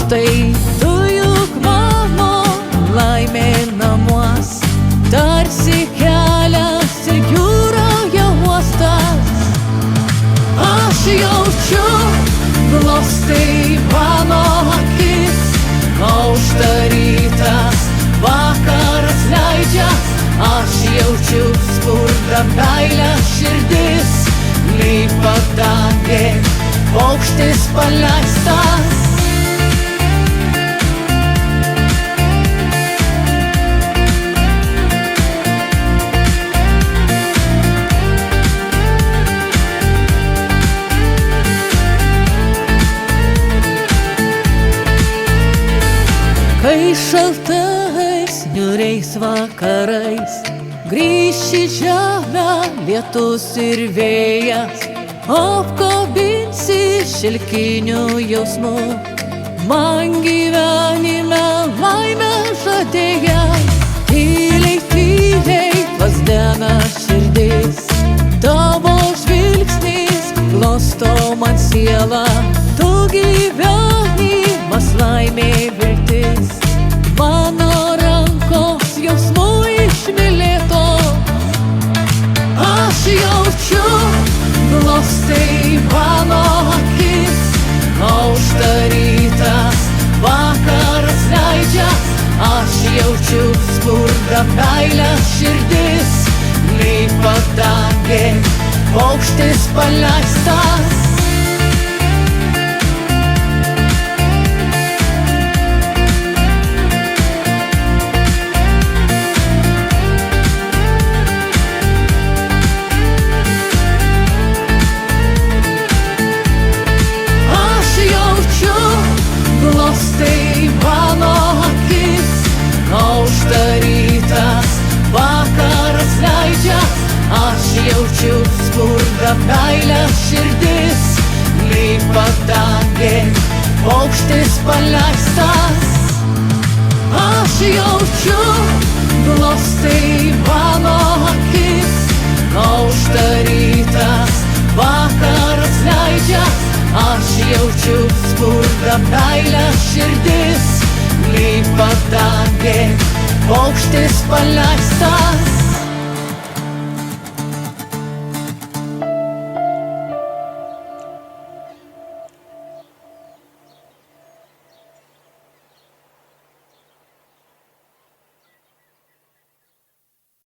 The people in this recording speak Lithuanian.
štai tu juk mano laimė namuos, tarsi kelias ir jūroje uostas. Aš jaučiu, glostai mano akis, aušta rytas, vakaras leidžia. Aš jaučiu spurda meilę širdis, lipa dangė, paukštis paleistas. Kai šaltais, niūriais vakarais grįš į žemę lietus ir vėjas, apkabinsi šilkinių jausmų, man gyvenime laimę žadėjai. Tyliai, tyliai plazdena širdis, tavo žvilgsnis glosto man sielą, tu gyvenimas, laimė, viltis, mano rankos jausmų išmylėto. Aš jaučiu, glostai mano akis, aušta rytas, vakaras leidžia. Aš jaučiu spurda meilę širdis, lipa dangė, paukštis paleistas. Glostai mano akis, aušta rytas, vakaras leidžia. Aš jaučiu spurda meilę širdis, lipa dangė, paukštis paleistas. Aš jaučiu, glostai mano akis, aušta rytas, vakaras leidžia. Aš jaučiu spurda meilę širdis, lipa dangė, paukštis paleistas.